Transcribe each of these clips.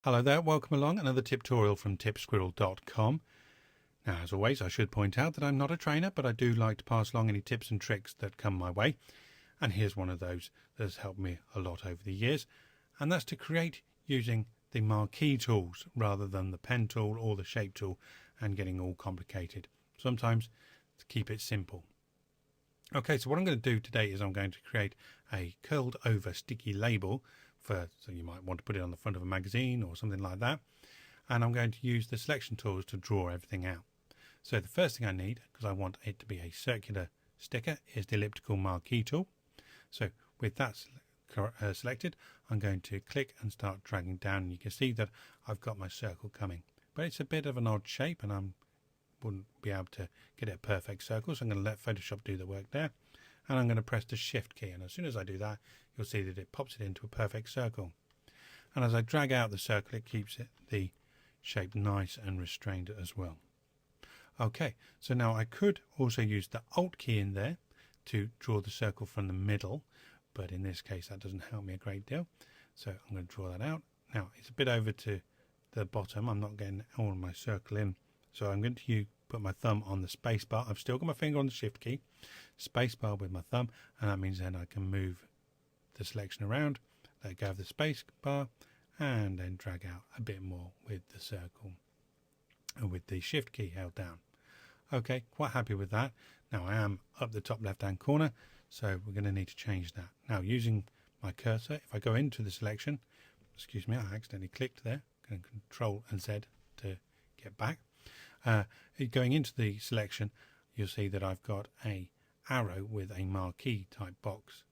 Hello there, welcome along, another tutorial from TipSquirrel.com. Now, as always, I should point out that I'm not a trainer, but I do like to pass along any tips and tricks that come my way. And here's one of those that has helped me a lot over the years, and that's to create using the Marquee tools rather than the pen tool or the shape tool and getting all complicated. Sometimes to keep it simple. Okay, so what I'm going to do today is I'm going to create a curled over sticky label so you might want to put it on the front of a magazine or something like that. And I'm going to use the selection tools to draw everything out. So the first thing I need, because I want it to be a circular sticker, is the elliptical marquee tool. So with that selected, I'm going to click and start dragging down. And you can see that I've got my circle coming. But it's a bit of an odd shape and I wouldn't be able to get it a perfect circle. So I'm going to let Photoshop do the work there. And I'm going to press the Shift key, and as soon as I do that, you'll see that it pops it into a perfect circle. And as I drag out the circle, it keeps the shape nice and restrained as well. Okay, so now I could also use the Alt key in there to draw the circle from the middle, but in this case that doesn't help me a great deal. So I'm going to draw that out. Now it's a bit over to the bottom. I'm not getting all my circle in, so I'm going to put my thumb on the space bar. I've still got my finger on the Shift key, space bar with my thumb, and that means then I can move the selection around, let go of the space bar, and then drag out a bit more with the circle and with the Shift key held down. Okay, quite happy with that. Now I am up the top left hand corner, so we're going to need to change that. Now using my cursor, if I go into the selection, excuse me, I accidentally clicked there, I'm going to Control and Z to get back. Going into the selection, you'll see that I've got a arrow with a marquee type box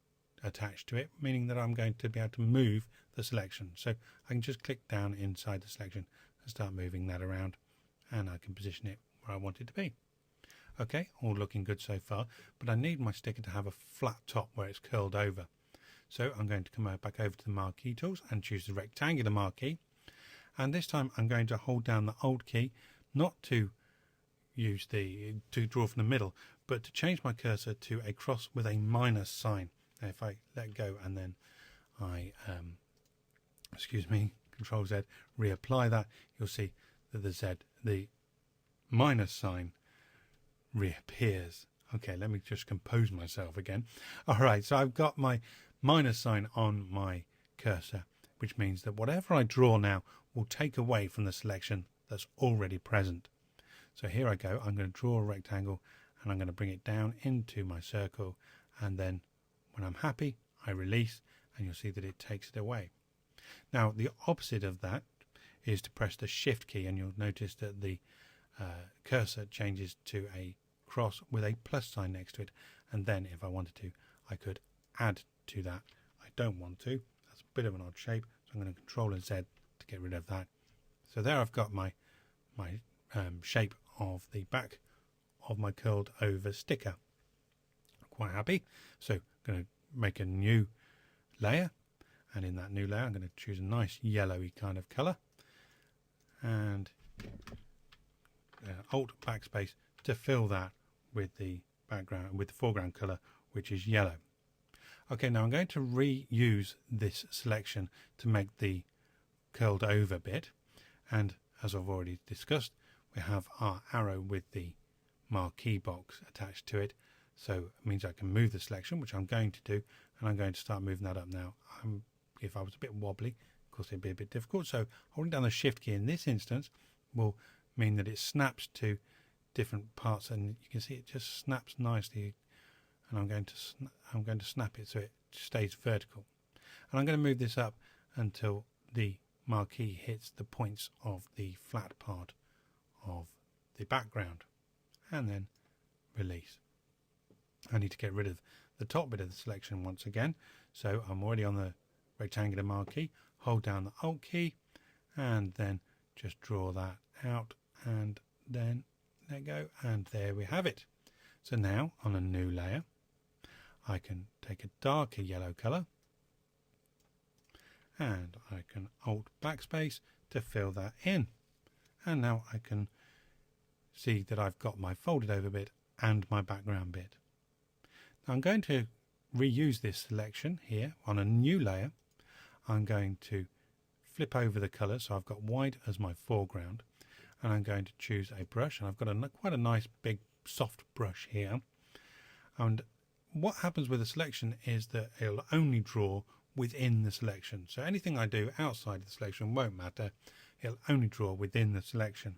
attached to it, meaning that I'm going to be able to move the selection. So I can just click down inside the selection and start moving that around, and I can position it where I want it to be. Okay, all looking good so far, but I need my sticker to have a flat top where it's curled over. So I'm going to come back over to the marquee tools and choose the rectangular marquee, and this time I'm going to hold down the Alt key, not to draw from the middle, but to change my cursor to a cross with a minus sign. Now if I let go and then I Control Z, reapply that, you'll see that the minus sign reappears. Okay, let me just compose myself again. Alright, so I've got my minus sign on my cursor, which means that whatever I draw now will take away from the selection that's already present. So here I go, I'm going to draw a rectangle and I'm going to bring it down into my circle, and then when I'm happy I release and you'll see that it takes it away. Now the opposite of that is to press the Shift key, and you'll notice that the cursor changes to a cross with a plus sign next to it, and then if I wanted to I could add to that. I don't want to, that's a bit of an odd shape, so I'm going to Control and Z to get rid of that. So there I've got my shape of the back of my curled over sticker. Quite happy. So I'm going to make a new layer, and in that new layer I'm going to choose a nice yellowy kind of colour, and Alt backspace to fill that with the background, with the foreground colour, which is yellow. Okay, now I'm going to reuse this selection to make the curled over bit, and as I've already discussed, we have our arrow with the marquee box attached to it, so it means I can move the selection, which I'm going to do, and I'm going to start moving that up now. If I was a bit wobbly, of course it'd be a bit difficult, so holding down the Shift key in this instance will mean that it snaps to different parts, and you can see it just snaps nicely, and I'm going to snap it so it stays vertical, and I'm going to move this up until the marquee hits the points of the flat part of the background, and then release. I need to get rid of the top bit of the selection once again, so I'm already on the rectangular marquee, hold down the Alt key and then just draw that out and then let go, and there we have it. So now on a new layer I can take a darker yellow colour and I can Alt backspace to fill that in, and now I can see that I've got my folded over bit and my background bit. Now I'm going to reuse this selection here on a new layer. I'm going to flip over the colour, so I've got white as my foreground, and I'm going to choose a brush, and I've got quite a nice big soft brush here. And what happens with the selection is that it'll only draw within the selection, so anything I do outside of the selection won't matter. It'll only draw within the selection.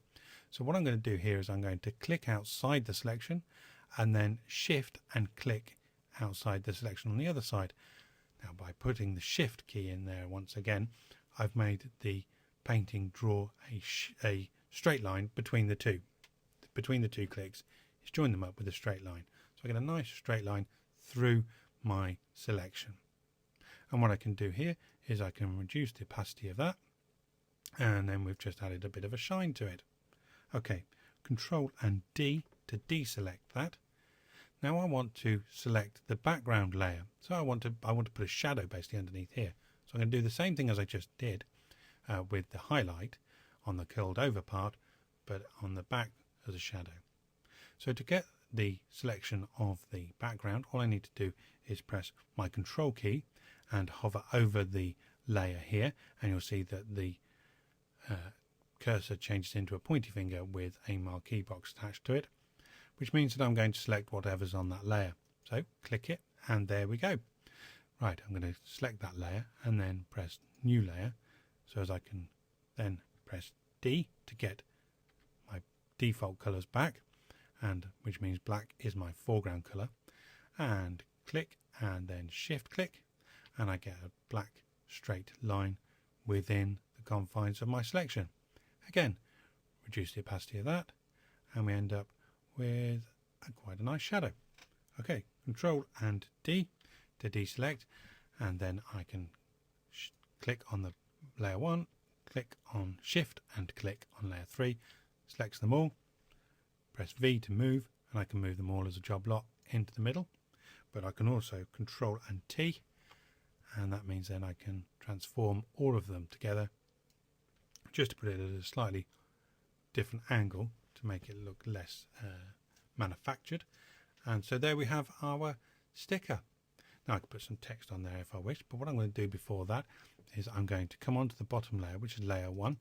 So what I'm going to do here is I'm going to click outside the selection and then shift and click outside the selection on the other side. Now by putting the shift key in there once again, I've made the painting draw a straight line between the two clicks. It's joined them up with a straight line, so I get a nice straight line through my selection. And what I can do here is I can reduce the opacity of that, and then we've just added a bit of a shine to it. Okay, Control and D to deselect that. Now I want to select the background layer, so I want to put a shadow basically underneath here. So I'm going to do the same thing as I just did with the highlight on the curled over part, but on the back as a shadow. So to get the selection of the background, all I need to do is press my Control key and hover over the layer here, and you'll see that the cursor changes into a pointy finger with a marquee box attached to it, which means that I'm going to select whatever's on that layer. So click it, and there we go. Right, I'm going to select that layer and then press New Layer, so as I can then press D to get my default colours back, and which means black is my foreground colour, and click and then shift click, and I get a black straight line within the confines of my selection. Again, reduce the opacity of that, and we end up with quite a nice shadow. Okay, Control and D to deselect, and then I can click on the layer 1, click on Shift and click on layer 3, selects them all, press V to move, and I can move them all as a job lot into the middle. But I can also Control and T, and that means then I can transform all of them together just to put it at a slightly different angle to make it look less manufactured. And so there we have our sticker. Now I can put some text on there if I wish, but what I'm going to do before that is I'm going to come onto the bottom layer, which is layer 1,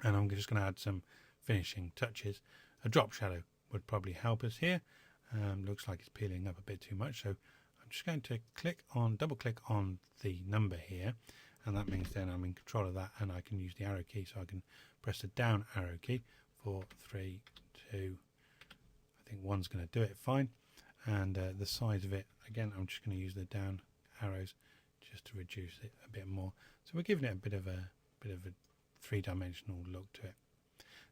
and I'm just going to add some finishing touches. A drop shadow would probably help us here. Looks like it's peeling up a bit too much, so I'm just going to double click on the number here, and that means then I'm in control of that, and I can use the arrow key, so I can press the down arrow key. 4, 3, 2, I think 1's going to do it fine. And the size of it, again, I'm just going to use the down arrows just to reduce it a bit more. So we're giving it a bit of a three-dimensional look to it.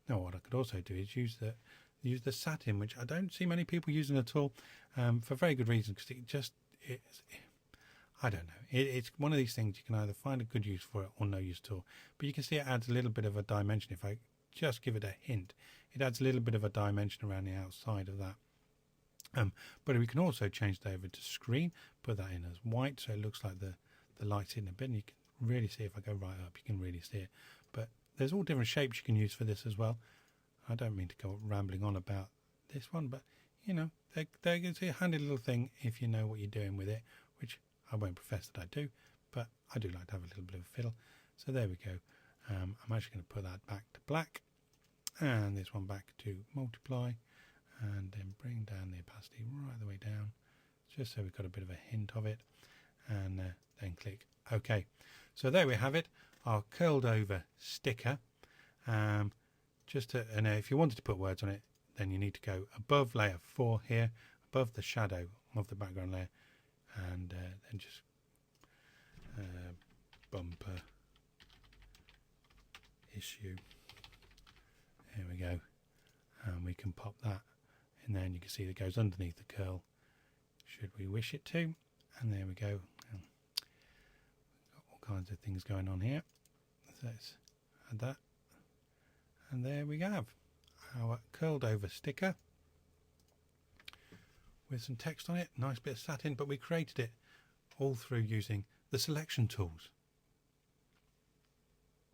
Now what I could also do is use the satin, which I don't see many people using at all, for very good reason, because I don't know. It's one of these things you can either find a good use for it or no use at all. But you can see it adds a little bit of a dimension. If I just give it a hint, it adds a little bit of a dimension around the outside of that. But we can also change that over to screen, put that in as white, so it looks like the light's in a bit, and you can really see, if I go right up, you can really see it. But there's all different shapes you can use for this as well. I don't mean to go rambling on about this one, but you know, they're a handy little thing if you know what you're doing with it, which I won't profess that I do, but I do like to have a little bit of a fiddle. So there we go. I'm actually going to put that back to black, and this one back to multiply, and then bring down the opacity right the way down, just so we've got a bit of a hint of it, and then click OK. So there we have it, our curled over sticker. And if you wanted to put words on it, then you need to go above layer 4 here, above the shadow of the background layer, and then just bumper issue. There we go, and we can pop that in there, and you can see that goes underneath the curl should we wish it to. And there we go. Got all kinds of things going on here, so let's add that, and there we have our curled over sticker with some text on it. Nice bit of satin, but we created it all through using the selection tools.